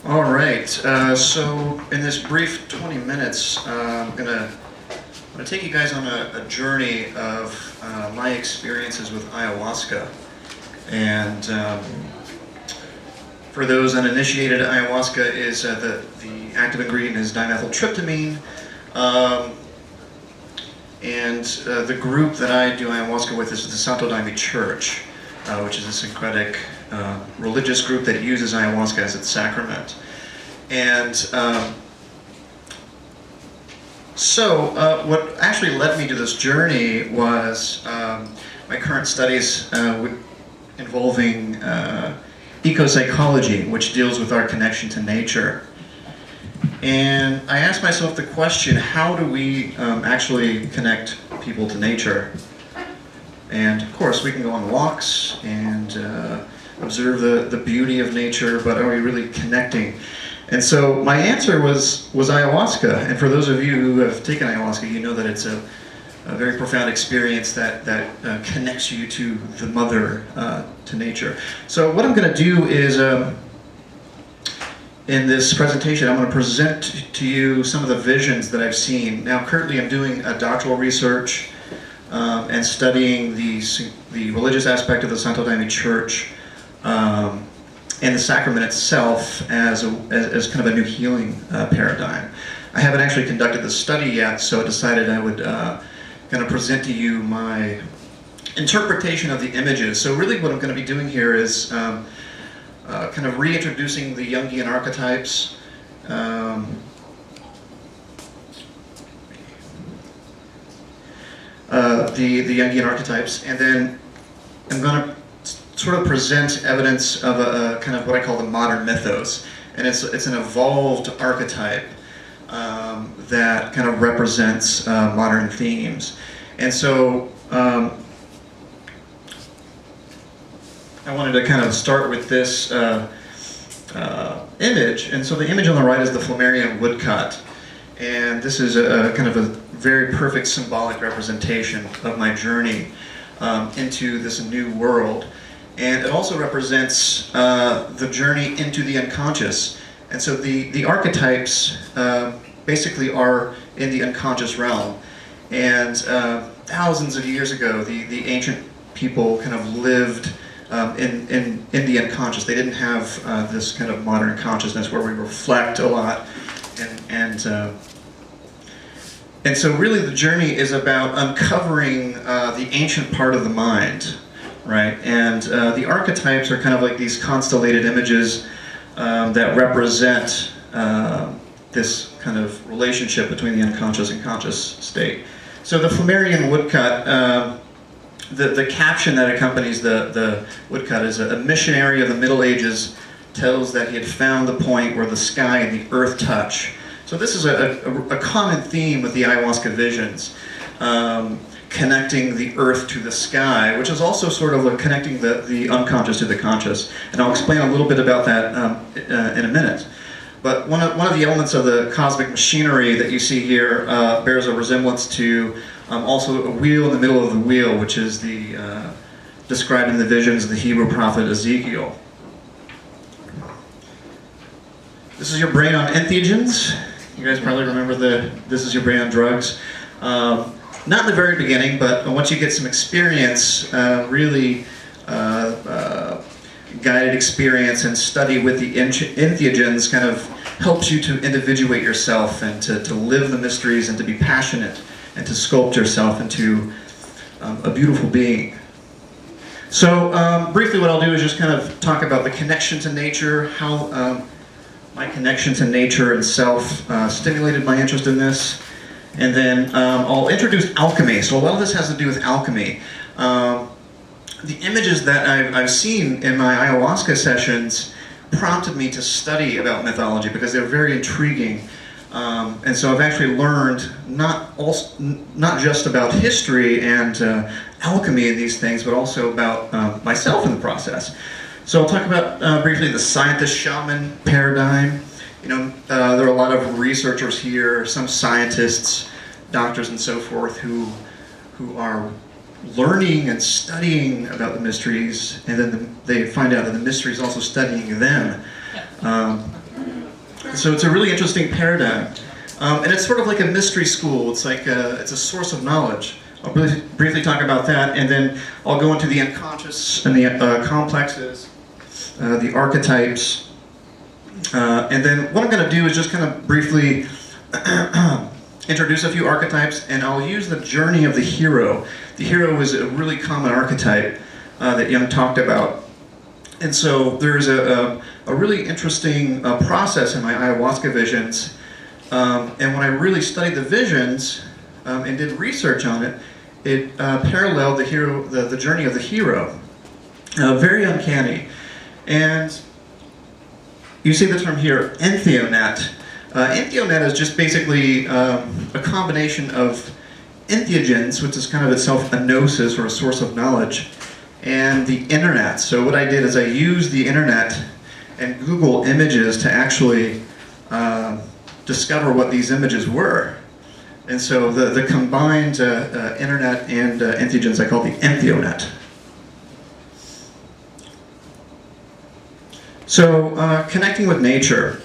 All right, so in this brief 20 minutes, I'm gonna take you guys on a journey of my experiences with ayahuasca. And for those uninitiated, ayahuasca is the active ingredient is dimethyltryptamine, and the group that I do ayahuasca with is the Santo Daime Church, which is a syncretic religious group that uses ayahuasca as its sacrament. And what actually led me to this journey was my current studies involving ecopsychology, which deals with our connection to nature. And I asked myself the question, how do we actually connect people to nature? And of course, we can go on walks and observe the beauty of nature, but are we really connecting? And so my answer was ayahuasca. And for those of you who have taken ayahuasca, you know that it's a very profound experience that connects you to the mother, to nature. So what I'm going to do is, in this presentation, I'm going to present to you some of the visions that I've seen. Now, currently I'm doing doctoral research and studying the religious aspect of the Santo Daime Church and the sacrament itself as kind of a new healing paradigm. I haven't actually conducted the study yet, so I decided I would kind of present to you my interpretation of the images. So really what I'm going to be doing here is kind of reintroducing the Jungian Archetypes, the Jungian Archetypes, and then I'm going to sort of present evidence of a kind of what I call the modern mythos, and it's an evolved archetype that kind of represents modern themes. And so I wanted to kind of start with this image. And so the image on the right is the Philemon woodcut, and this is a kind of a very perfect symbolic representation of my journey into this new world. And it also represents the journey into the unconscious. And so the archetypes basically are in the unconscious realm. And thousands of years ago, the ancient people kind of lived in the unconscious. They didn't have this kind of modern consciousness where we reflect a lot. And so really the journey is about uncovering the ancient part of the mind. Right, and the archetypes are kind of like these constellated images that represent this kind of relationship between the unconscious and conscious state. So the Philemon woodcut, the caption that accompanies the woodcut is a missionary of the Middle Ages tells that he had found the point where the sky and the earth touch. So this is a common theme with the ayahuasca visions. Connecting the earth to the sky, which is also sort of like connecting the unconscious to the conscious. And I'll explain a little bit about that in a minute. But one of the elements of the cosmic machinery that you see here bears a resemblance to also a wheel in the middle of the wheel, which is described in the visions of the Hebrew prophet Ezekiel. This is your brain on entheogens. You guys probably remember this is your brain on drugs. Not in the very beginning, but once you get some experience, really guided experience and study with the entheogens kind of helps you to individuate yourself and to live the mysteries and to be passionate and to sculpt yourself into a beautiful being. So briefly what I'll do is just kind of talk about the connection to nature, how my connection to nature and self stimulated my interest in this. And then I'll introduce alchemy. So a lot of this has to do with alchemy. The images that I've seen in my ayahuasca sessions prompted me to study about mythology because they're very intriguing. And so I've actually learned not just about history and alchemy and these things, but also about myself in the process. So I'll talk about briefly the scientist-shaman paradigm. You know, there are a lot of researchers here, some scientists, doctors and so forth, who are learning and studying about the mysteries, and then they find out that the mystery is also studying them. So it's a really interesting paradigm. And it's sort of like a mystery school. It's like it's a source of knowledge. I'll briefly talk about that, and then I'll go into the unconscious and the complexes, the archetypes, and then what I'm going to do is just kind of briefly introduce a few archetypes, and I'll use the journey of the hero. The hero is a really common archetype that Jung talked about. And so there's a really interesting process in my ayahuasca visions. And when I really studied the visions and did research on it, it paralleled the journey of the hero. Very uncanny. And you see this from here, Entheo Net. Entheo Net is just basically a combination of Entheogens, which is kind of itself a gnosis or a source of knowledge, and the internet. So what I did is I used the internet and Google images to actually discover what these images were. And so the combined internet and Entheogens I call the Entheo Net. So connecting with nature.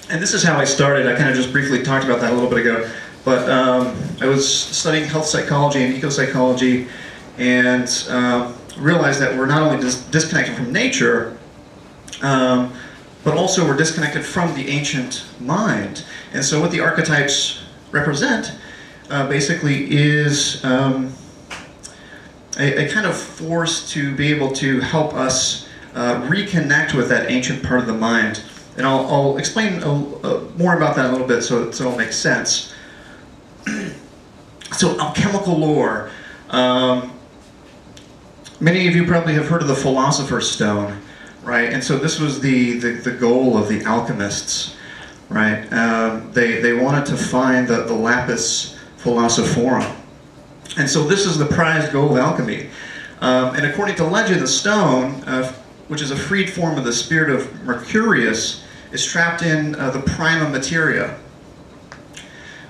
And this is how I started. I kind of just briefly talked about that a little bit ago. But I was studying health psychology and eco-psychology, and realized that we're not only disconnected from nature, but also we're disconnected from the ancient mind. And so what the archetypes represent basically is a kind of force to be able to help us reconnect with that ancient part of the mind. And I'll explain more about that in a little bit so it'll make sense. So alchemical lore. Many of you probably have heard of the Philosopher's Stone, right? And so this was the goal of the alchemists, right? They wanted to find the Lapis Philosophorum. And so this is the prized goal of alchemy. And according to legend, the stone, which is a freed form of the spirit of Mercurius, is trapped in the prima materia,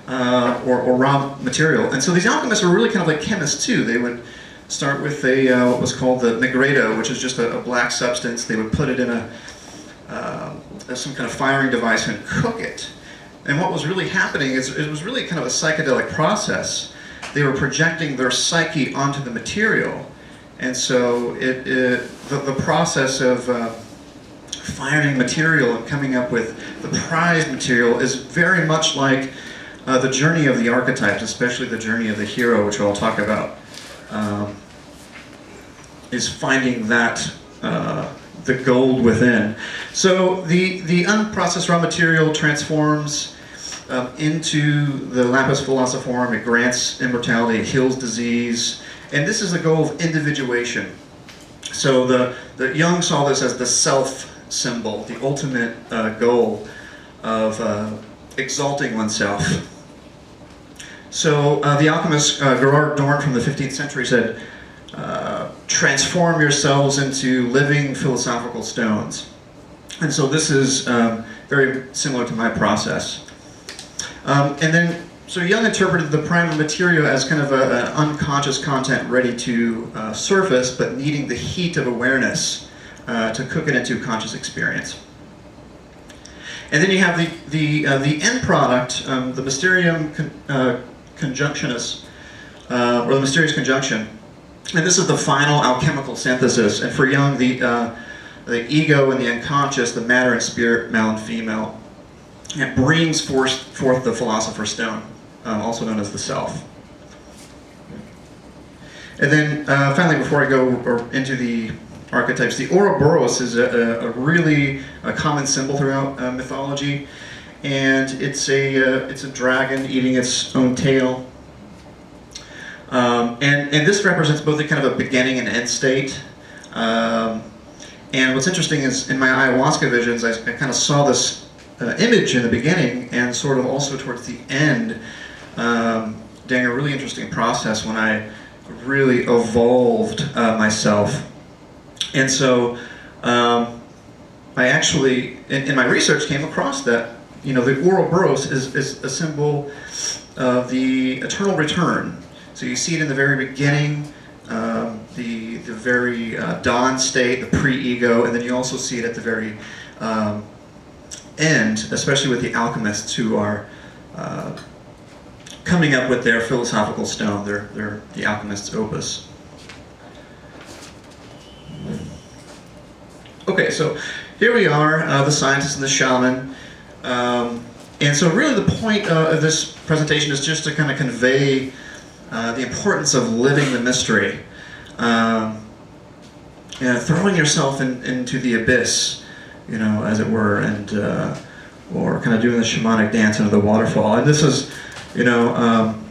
or raw material. And so these alchemists were really kind of like chemists too. They would start with what was called the negredo, which is just a black substance. They would put it in some kind of firing device and cook it. And what was really happening is it was really kind of a psychedelic process. They were projecting their psyche onto the material. And so the process of firing material and coming up with the prized material is very much like the journey of the archetypes, especially the journey of the hero, which I'll talk about, is finding that the gold within. So the unprocessed raw material transforms into the Lapis Philosophorum. It grants immortality, it heals disease, and this is the goal of individuation. So the Jung saw this as the self symbol, the ultimate goal of exalting oneself. So the alchemist Gerard Dorn from the 15th century said, transform yourselves into living philosophical stones. And so this is very similar to my process. So Jung interpreted the prima materia as kind of an unconscious content ready to surface, but needing the heat of awareness to cook it into conscious experience. And then you have the end product, the Mysterium Conjunctionis, or the mysterious conjunction. And this is the final alchemical synthesis. And for Jung, the ego and the unconscious, the matter and spirit, male and female, it brings forth the Philosopher's Stone, also known as the Self. And then finally, before I go into the archetypes, the Ouroboros is a really common symbol throughout mythology, and it's a dragon eating its own tail. And this represents both a kind of a beginning and end state. And what's interesting is in my ayahuasca visions, I kind of saw this image in the beginning and sort of also towards the end, during a really interesting process when I really evolved myself. And so I actually, in my research, came across that, the Ouroboros is a symbol of the eternal return. So you see it in the very beginning, the very dawn state, the pre-ego, and then you also see it at the very end, especially with the alchemists who are coming up with their philosophical stone, the alchemist's opus. Okay, so here we are, the scientist and the shaman. And so really the point of this presentation is just to kind of convey the importance of living the mystery. Throwing yourself into the abyss, you know, as it were, and or kind of doing the shamanic dance into the waterfall. And this is, you know, I'm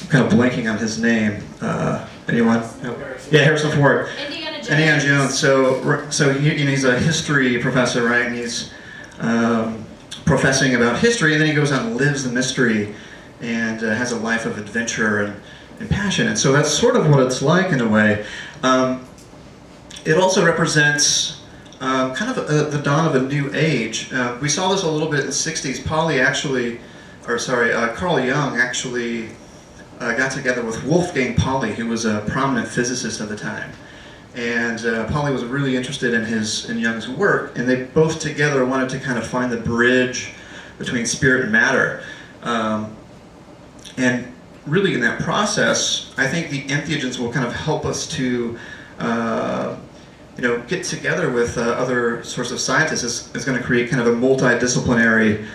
kind of blanking on his name. Anyone? No. Yeah, Harrison Ford. Indiana Jones. So he's a history professor, right? And he's professing about history, and then he goes out and lives the mystery, and has a life of adventure and passion. And so that's sort of what it's like in a way. It also represents kind of the dawn of a new age. We saw this a little bit in the 60s. Carl Jung actually got together with Wolfgang Pauli, who was a prominent physicist at the time. And Pauli was really interested in Jung's work, and they both together wanted to kind of find the bridge between spirit and matter. And really in that process, I think the Entheogens will kind of help us to get together with other sorts of scientists. Is going to create kind of a multidisciplinary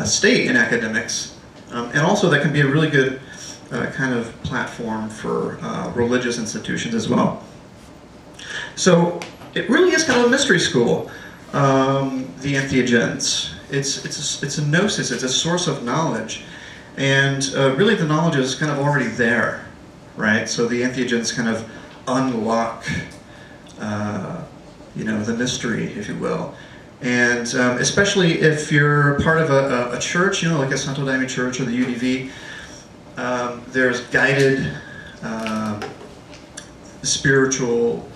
state in academics. And also that can be a really good kind of platform for religious institutions as well. So it really is kind of a mystery school, the Entheogens. It's a gnosis, it's a source of knowledge. And really the knowledge is kind of already there, right? So the Entheogens kind of unlock the mystery, if you will. And especially if you're part of a church, like a Santo Daime church or the UDV, there's guided spiritual,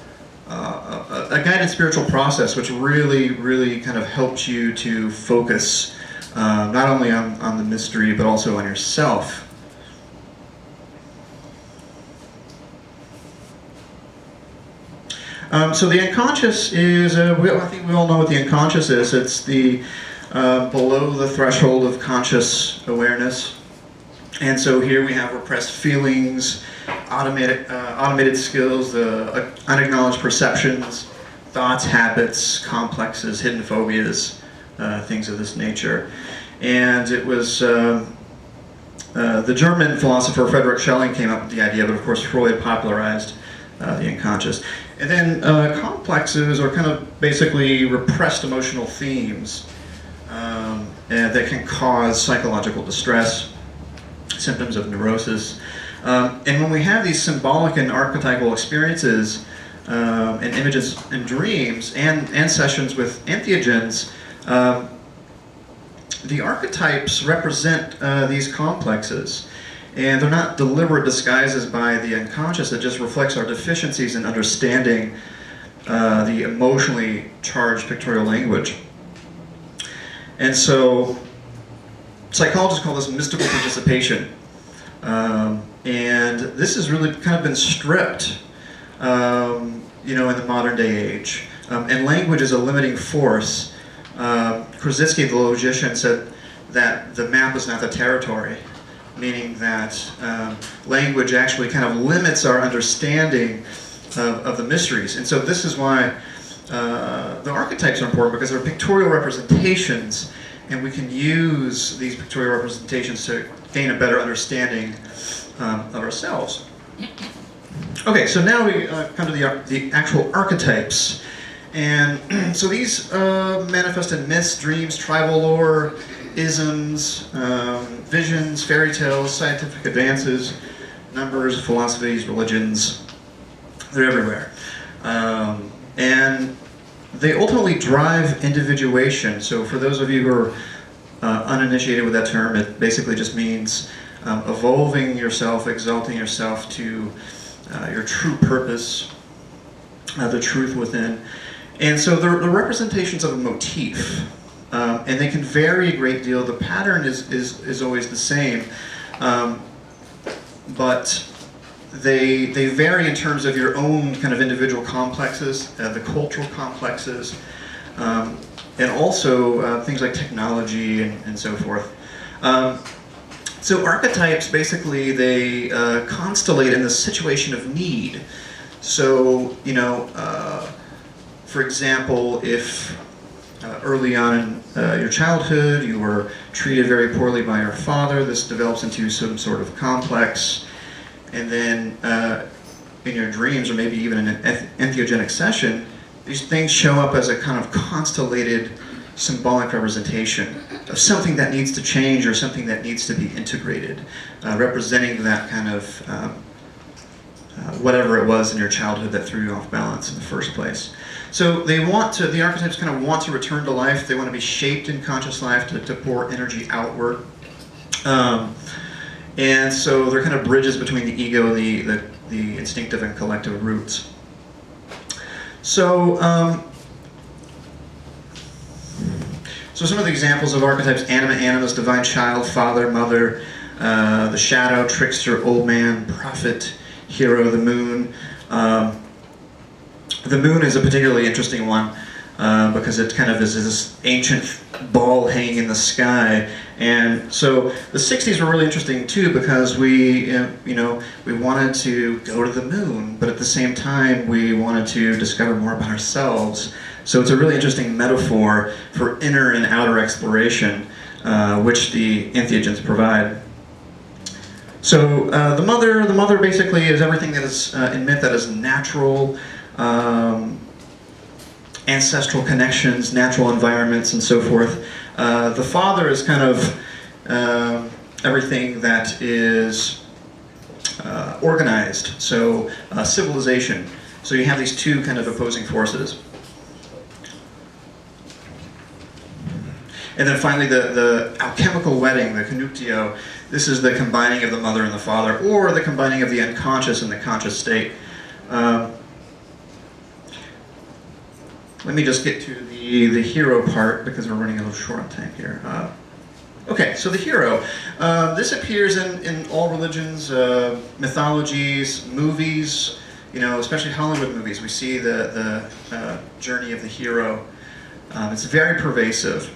a guided spiritual process which really kind of helps you to focus not only on the mystery but also on yourself. So the unconscious is, I think we all know what the unconscious is. It's the below the threshold of conscious awareness. And so here we have repressed feelings, automated skills, unacknowledged perceptions, thoughts, habits, complexes, hidden phobias, things of this nature. And it was the German philosopher Friedrich Schelling came up with the idea, but of course Freud popularized the unconscious. And then complexes are kind of basically repressed emotional themes that can cause psychological distress, symptoms of neurosis. And when we have these symbolic and archetypal experiences and images and dreams and sessions with entheogens, the archetypes represent these complexes. And they're not deliberate disguises by the unconscious. It just reflects our deficiencies in understanding the emotionally charged pictorial language. And so psychologists call this mystical participation. And this has really kind of been stripped, in the modern day age. And language is a limiting force. Krasitsky, the logician, said that the map is not the territory, meaning that language actually kind of limits our understanding of the mysteries. And so this is why the archetypes are important, because they're pictorial representations, and we can use these pictorial representations to gain a better understanding of ourselves. Okay, so now we come to the actual archetypes. And so these manifest in myths, dreams, tribal lore, isms, visions, fairy tales, scientific advances, numbers, philosophies, religions. They're everywhere. And they ultimately drive individuation. So for those of you who are uninitiated with that term, it basically just means evolving yourself, exalting yourself to your true purpose, the truth within. And so they're representations of a motif. And they can vary a great deal. The pattern is always the same. but they vary in terms of your own kind of individual complexes, the cultural complexes, and also things like technology and so forth. So archetypes, basically, they constellate in the situation of need. So, you know, for example, if early on in your childhood you were treated very poorly by your father, this develops into some sort of complex, and then in your dreams, or maybe even in an entheogenic session, these things show up as a kind of constellated symbolic representation of something that needs to change or something that needs to be integrated, representing that kind of whatever it was in your childhood that threw you off balance in the first place. So they want to, the archetypes kind of want to return to life. They want to be shaped in conscious life to pour energy outward. And so they're kind of bridges between the ego and the instinctive and collective roots. So, so some of the examples of archetypes: anima, animus, divine child, father, mother, the shadow, trickster, old man, prophet, hero, the moon. The moon is a particularly interesting one because it kind of is this ancient ball hanging in the sky. And so the 60s were really interesting too, because we wanted to go to the moon, but at the same time we wanted to discover more about ourselves. So it's a really interesting metaphor for inner and outer exploration, which the Entheogens provide. So the mother basically is everything that is in myth that is natural, ancestral connections, natural environments, and so forth. The father is kind of everything that is organized, so civilization. So you have these two kind of opposing forces. And then finally the alchemical wedding, the connuctio. This is the combining of the mother and the father, or the combining of the unconscious and the conscious state. Let me just get to the hero part, because we're running a little short on time here. Okay, so the hero. This appears in all religions, mythologies, movies, especially Hollywood movies. We see the journey of the hero. It's very pervasive.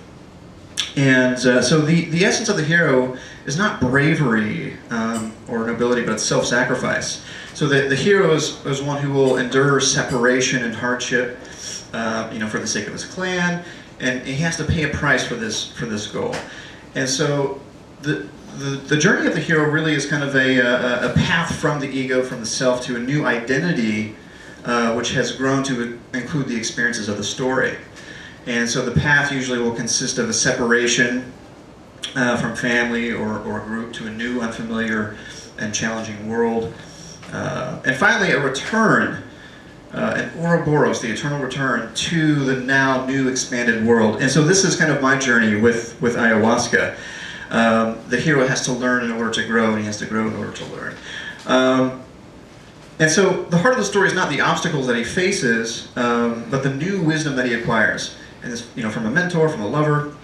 And so the essence of the hero is not bravery or nobility, but it's self-sacrifice. So the hero is one who will endure separation and hardship, for the sake of his clan, and he has to pay a price for this goal. And so the journey of the hero really is kind of a path from the ego, from the self, to a new identity, which has grown to include the experiences of the story. And so the path usually will consist of a separation from family or group to a new, unfamiliar, and challenging world. And finally, a return, an Ouroboros, the eternal return to the now new expanded world. And so this is kind of my journey with ayahuasca. The hero has to learn in order to grow, and he has to grow in order to learn. And so the heart of the story is not the obstacles that he faces, but the new wisdom that he acquires. And this, from a mentor, from a lover,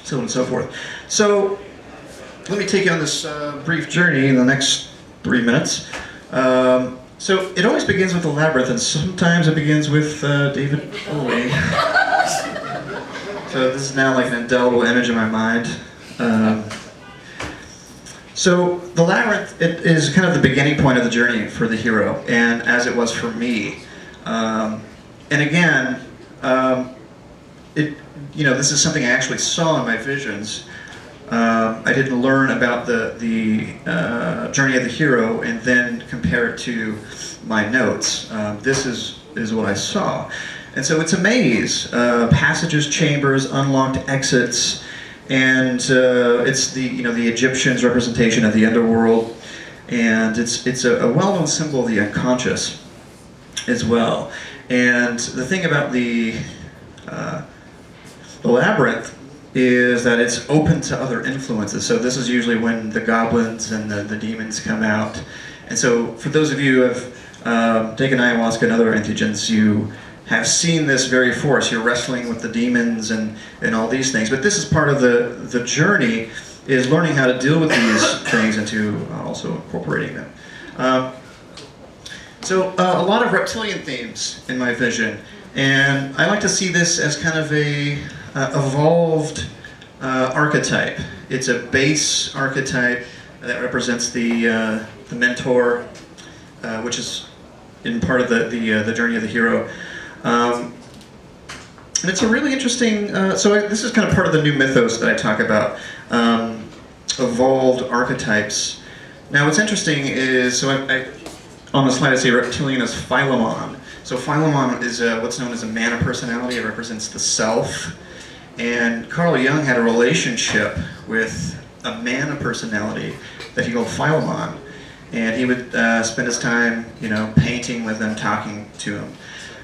so on and so forth. So let me take you on this brief journey in the next 3 minutes. So it always begins with the Labyrinth, and sometimes it begins with David Bowie. So this is now like an indelible image in my mind. So the Labyrinth, it is kind of the beginning point of the journey for the hero, and as it was for me. And again, this is something I actually saw in my visions. I didn't learn about the journey of the hero and then compare it to my notes. This is what I saw. And so it's a maze, passages, chambers, unlocked exits, and it's the Egyptians' representation of the underworld, and it's a well-known symbol of the unconscious as well. And the thing about the Labyrinth is that it's open to other influences. So this is usually when the goblins and the demons come out. And so for those of you who have taken ayahuasca and other entheogens, you have seen this very force. You're wrestling with the demons and all these things. But this is part of the journey is learning how to deal with these things and to also incorporating them. So a lot of reptilian themes in my vision, and I like to see this as kind of a evolved archetype. It's a base archetype that represents the mentor, which is in part of the journey of the hero. And it's a really interesting, this is kind of part of the new mythos that I talk about, evolved archetypes. Now what's interesting is, on the slide I say reptilian is Philemon. So Philemon is what's known as a mana personality. It represents the self. And Carl Jung had a relationship with a mana personality that he called Philemon. And he would spend his time, painting with them, talking to him.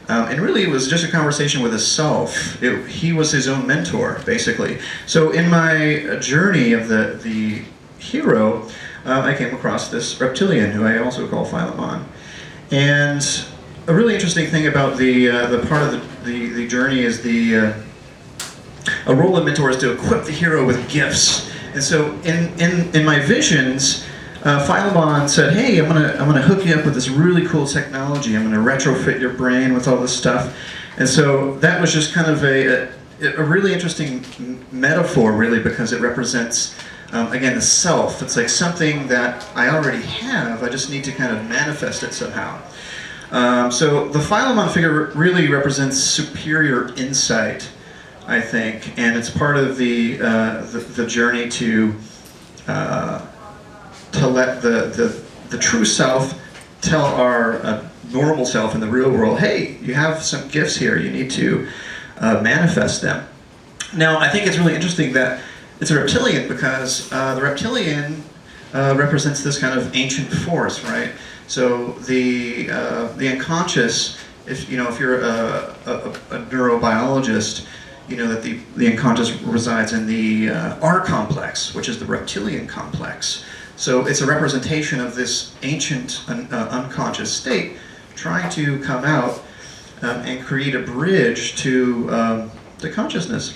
And really it was just a conversation with his self. He was his own mentor, basically. So in my journey of the hero, I came across this reptilian, who I also call Philemon. And a really interesting thing about the part of the journey is a role of mentor is to equip the hero with gifts. And so in my visions, Philemon said, "Hey, I'm gonna hook you up with this really cool technology. I'm gonna retrofit your brain with all this stuff." And so that was just kind of a really interesting metaphor, really, because it represents again the self. It's like something that I already have. I just need to kind of manifest it somehow. So the Philemon figure really represents superior insight, I think, and it's part of the journey to let the true self tell our normal self in the real world, "Hey, you have some gifts here. You need to manifest them." Now, I think it's really interesting that it's a reptilian because the reptilian represents this kind of ancient force, right? So the unconscious, if you're a neurobiologist, you know that the unconscious resides in the R complex, which is the reptilian complex. So it's a representation of this ancient unconscious state trying to come out and create a bridge to consciousness.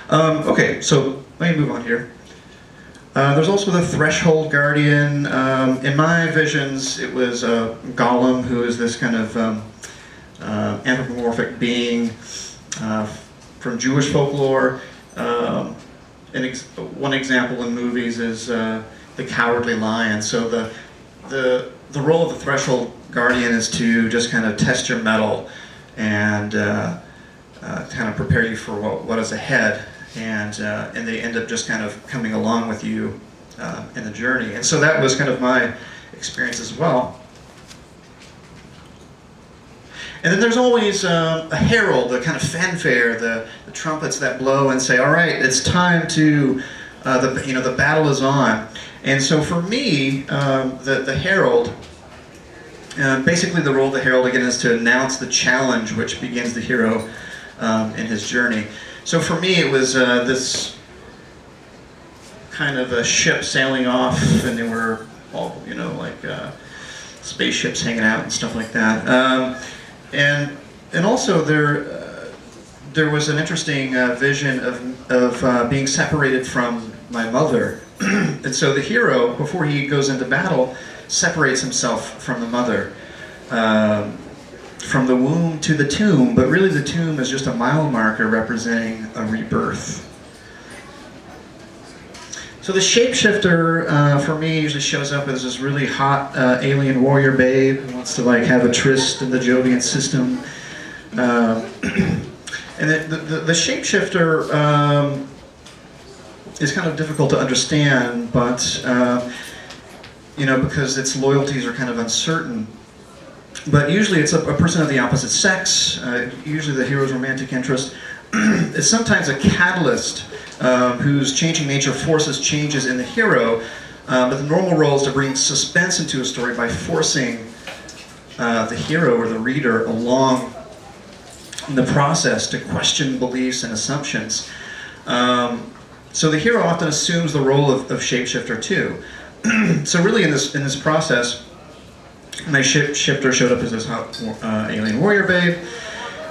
Okay, so let me move on here. There's also the Threshold Guardian. In my visions, it was Golem, who is this kind of anthropomorphic being from Jewish folklore. One example in movies is the Cowardly Lion. So the role of the Threshold Guardian is to just kind of test your mettle and kind of prepare you for what is ahead. And they end up just kind of coming along with you in the journey. And so that was kind of my experience as well. And then there's always a herald, a kind of fanfare, the trumpets that blow and say, "All right, it's time to, the battle is on." And so for me, the herald, basically the role of the herald again is to announce the challenge which begins the hero in his journey. So for me, it was this kind of a ship sailing off, and there were all, spaceships hanging out and stuff like that. And also there was an interesting vision of being separated from my mother. And so the hero, before he goes into battle, separates himself from the mother. From the womb to the tomb, but really the tomb is just a mile marker representing a rebirth. So the Shapeshifter, for me, usually shows up as this really hot alien warrior babe who wants to have a tryst in the Jovian system. And the Shapeshifter is kind of difficult to understand, but because its loyalties are kind of uncertain. But usually it's a person of the opposite sex, usually the hero's romantic interest. It's sometimes a catalyst whose changing nature forces changes in the hero, but the normal role is to bring suspense into a story by forcing the hero or the reader along in the process to question beliefs and assumptions. So the hero often assumes the role of shapeshifter too. So really in this process, my shapeshifter showed up as this hot alien warrior babe,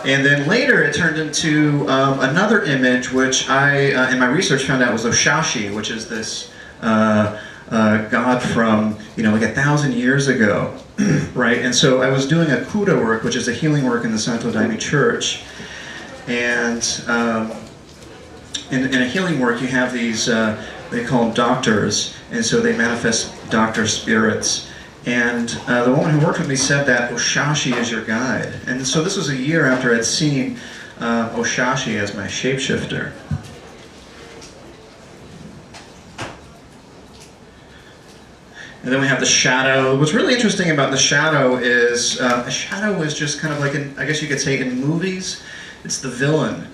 And then later it turned into another image, which I, in my research, found out was Oshashi, which is this god from, like 1,000 years ago, right? And so I was doing a Kuda work, which is a healing work in the Santo Daime Church. And in a healing work, you have these, they call them doctors, and so they manifest doctor spirits. And the woman who worked with me said that Oshashi is your guide. And so this was a year after I'd seen Oshashi as my shapeshifter. And then we have the shadow. What's really interesting about the shadow is a shadow is just kind of like, I guess you could say in movies, it's the villain.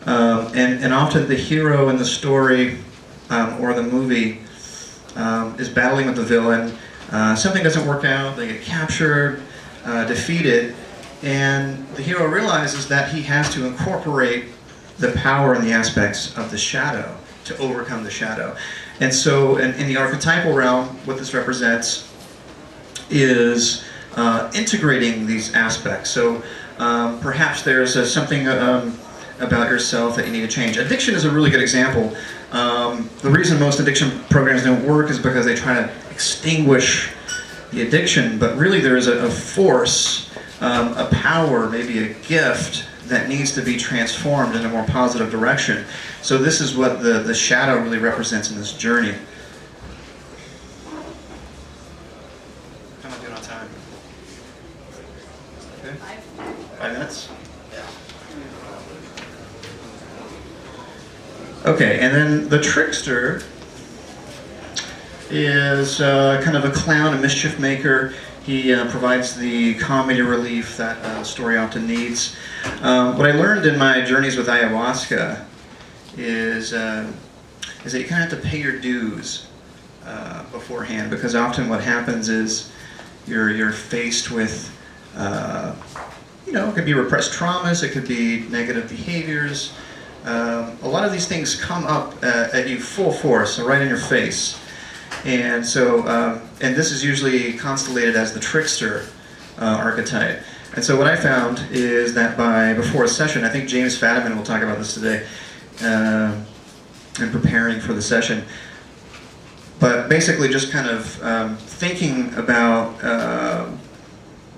And often the hero in the story or the movie is battling with the villain. Something doesn't work out, they get captured, defeated, and the hero realizes that he has to incorporate the power and the aspects of the shadow to overcome the shadow. And so in the archetypal realm, what this represents is integrating these aspects. So perhaps there's something about yourself that you need to change. Addiction is a really good example. The reason most addiction programs don't work is because they try to extinguish the addiction, but really there is a force, a power, maybe a gift that needs to be transformed in a more positive direction. So this is what the shadow really represents in this journey. How am I doing on time? Okay. 5 minutes? Okay, and then the trickster is kind of a clown, a mischief maker. He provides the comedy relief that a story often needs. What I learned in my journeys with ayahuasca is that you kind of have to pay your dues beforehand, because often what happens is you're faced with, it could be repressed traumas, it could be negative behaviors. A lot of these things come up at you full force, so right in your face. And so, and this is usually constellated as the trickster archetype. And so what I found is that before a session, I think James Fadiman will talk about this today, in preparing for the session, but basically just kind of thinking about,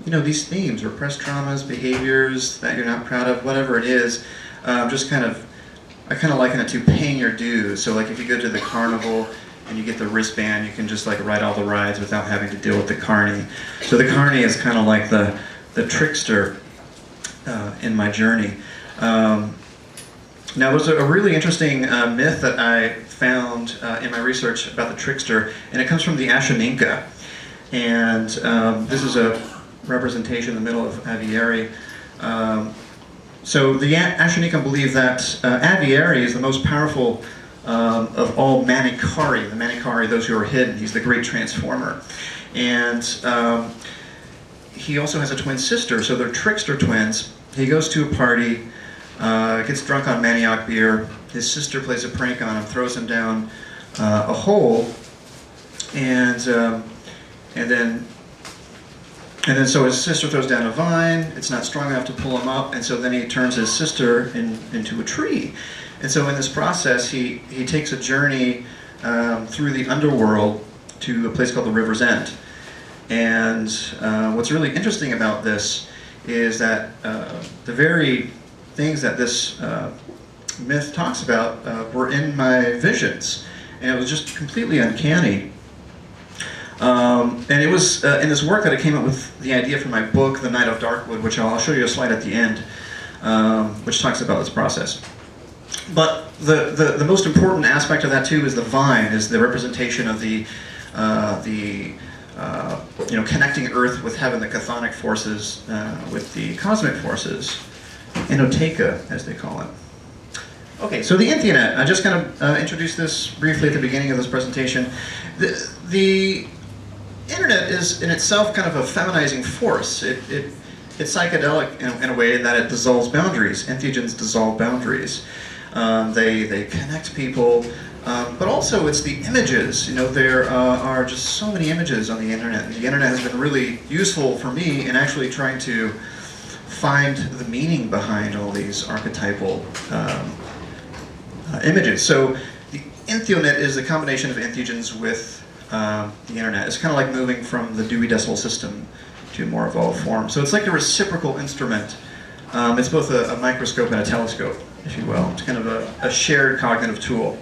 these themes, repressed traumas, behaviors that you're not proud of, whatever it is, I kind of liken it to paying your dues. So like if you go to the carnival and you get the wristband, you can just like ride all the rides without having to deal with the carny. So the carny is kind of like the trickster in my journey. Now there's a really interesting myth that I found in my research about the trickster, and it comes from the Ashaninka. And this is a representation in the middle of Avirert. So the Ashaninka believe that Avirert is the most powerful of all Manichari. The Manichari, those who are hidden. He's the great transformer. And he also has a twin sister, so they're trickster twins. He goes to a party, gets drunk on manioc beer. His sister plays a prank on him, throws him down a hole, and then so his sister throws down a vine. It's not strong enough to pull him up, and so then he turns his sister into a tree. And so in this process, he takes a journey through the underworld to a place called the River's End. And what's really interesting about this is that the very things that this myth talks about were in my visions, and it was just completely uncanny. And it was in this work that I came up with the idea for my book, The Night of Darkwood, which I'll show you a slide at the end, which talks about this process. But the most important aspect of that too is the vine, is the representation of the connecting Earth with heaven, the chthonic forces with the cosmic forces, Enoteika, as they call it. Okay, so the Entheo Net. I just kind of introduced this briefly at the beginning of this presentation. The internet is in itself kind of a feminizing force. It's psychedelic in a way that it dissolves boundaries. Entheogens dissolve boundaries. They connect people, but also it's the images. There are just so many images on the internet. The internet has been really useful for me in actually trying to find the meaning behind all these archetypal images. So the Entheo Net is a combination of entheogens with the internet. It's kind of like moving from the Dewey Decimal System to a more evolved form. So it's like a reciprocal instrument. It's both a microscope and a telescope, if you will. It's kind of a shared cognitive tool.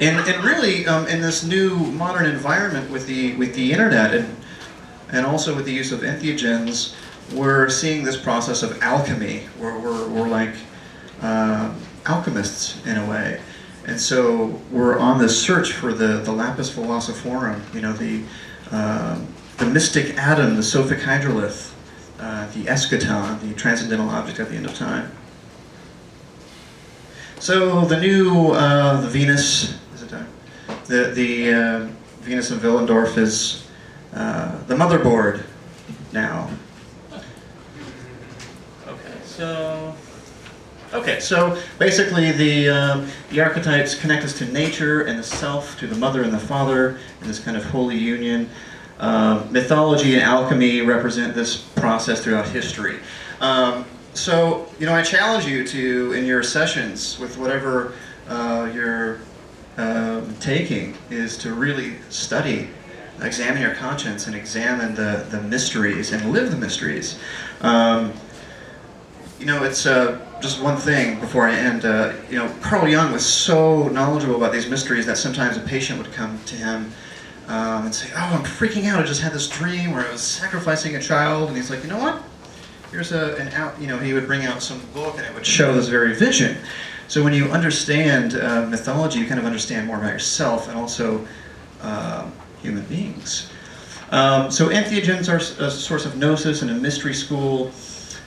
And really, in this new modern environment with the internet and also with the use of entheogens, we're seeing this process of alchemy, where we're like alchemists in a way. And so we're on this search for the Lapis Philosophorum, you know, the mystic atom, the Sophic hydrolith, the eschaton, the transcendental object at the end of time. So the new, the Venus, is it time? The Venus of Willendorf is the motherboard now. Okay, so basically the archetypes connect us to nature and the self, to the mother and the father, in this kind of holy union. Mythology and alchemy represent this process throughout history. So, you know, I challenge you to, in your sessions, with whatever you're taking, is to really study, examine your conscience, and examine the mysteries, and live the mysteries. You know, it's just one thing before I end. You know, Carl Jung was so knowledgeable about these mysteries that sometimes a patient would come to him and say, "Oh, I'm freaking out. I just had this dream where I was sacrificing a child." And he's like, "You know what? Here's you know, he would bring out some book and it would show this very vision." So when you understand mythology, you kind of understand more about yourself and also human beings. So entheogens are a source of gnosis and a mystery school.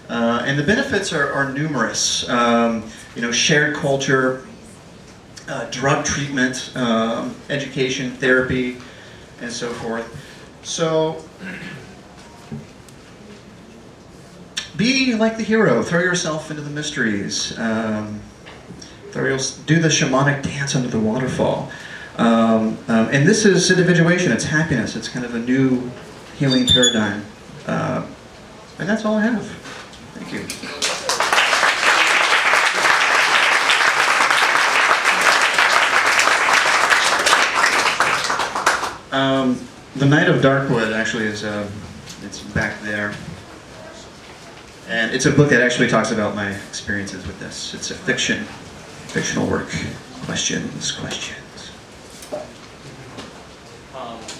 And the benefits are numerous. You know, shared culture, drug treatment, education, therapy, and so forth. So, be like the hero. Throw yourself into the mysteries. Do the shamanic dance under the waterfall. And this is individuation. It's happiness. It's kind of a new healing paradigm. And that's all I have. Thank you. The Night of Darkwood actually is, it's back there. And it's a book that actually talks about my experiences with this. It's a fictional work. Questions. You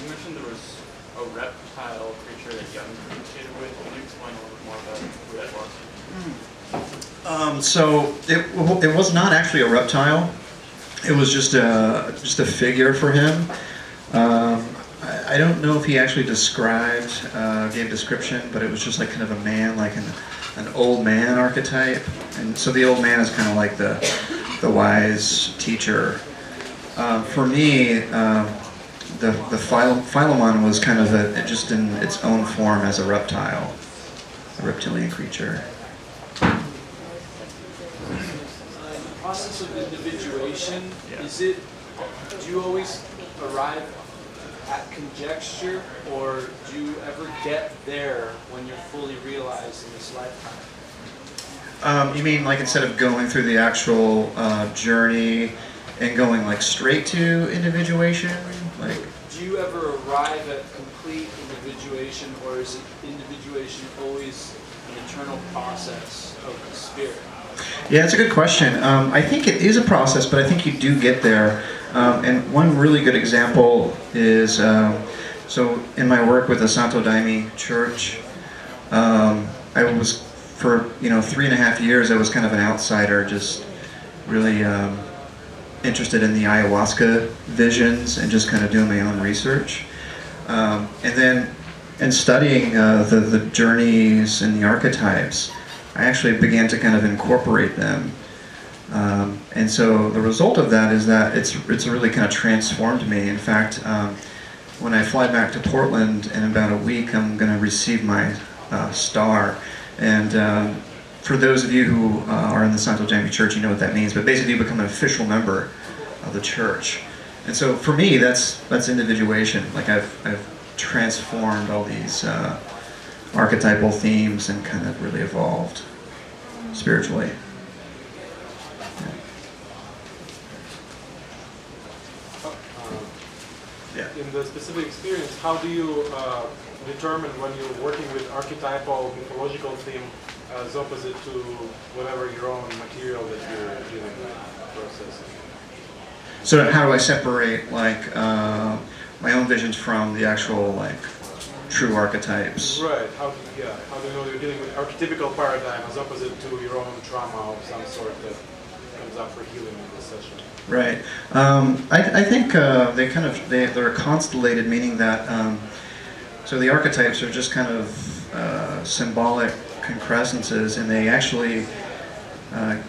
mentioned there was a reptile creature that Jung communicated with. Can you explain a little bit more about who that was? So it was not actually a reptile. It was just a figure for him. I don't know if he actually described, gave description, but it was just like kind of a man, like an old man archetype. And so the old man is kind of like the wise teacher. For me, the Philemon was kind of just in its own form as a reptile, a reptilian creature. The process of individuation, do you always arrive at conjecture, or do you ever get there when you're fully realized in this lifetime? You mean like instead of going through the actual journey and going like straight to individuation? Like, do you ever arrive at complete individuation, or is individuation always an eternal process of the spirit? Yeah, it's a good question. I think it is a process, but I think you do get there. And one really good example is, so in my work with the Santo Daime Church, I was, for 3.5 years, I was kind of an outsider, just really interested in the ayahuasca visions and just kind of doing my own research. And then in studying the journeys and the archetypes, I actually began to kind of incorporate them. And so the result of that is that it's really kind of transformed me. In fact, when I fly back to Portland in about a week, I'm going to receive my star. And for those of you who are in the Santo Daime Church, you know what that means. But basically, you become an official member of the church. And so for me, that's individuation. Like I've transformed all these archetypal themes and kind of really evolved spiritually. Yeah. In the specific experience, how do you determine when you're working with archetypal mythological theme as opposite to whatever your own material that you're dealing with, processing? So how do I separate like my own visions from the actual like true archetypes? Right. How do you know you're dealing with archetypical paradigm as opposite to your own trauma of some sort that comes up for healing in this session? Right. I think they're constellated, meaning that so the archetypes are just kind of symbolic concrescences, and they actually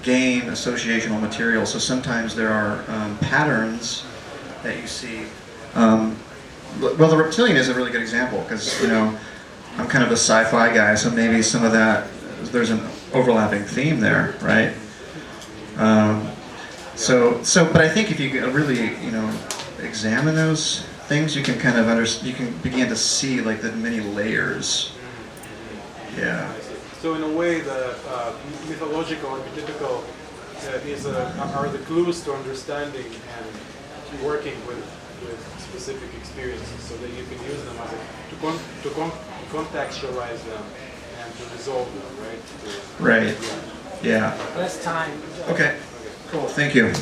gain associational material. So sometimes there are patterns that you see. Well, the Reptilian is a really good example because I'm kind of a sci-fi guy, so maybe some of that there's an overlapping theme there, right? But I think if you really, examine those things, you can kind of you can begin to see like the many layers. Yeah. So in a way, the mythological and archetypical are the clues to understanding and working with specific experiences, so that you can use them as to contextualize them and to resolve them, right? Right. Yeah. Less time. Okay. Cool. Thank you.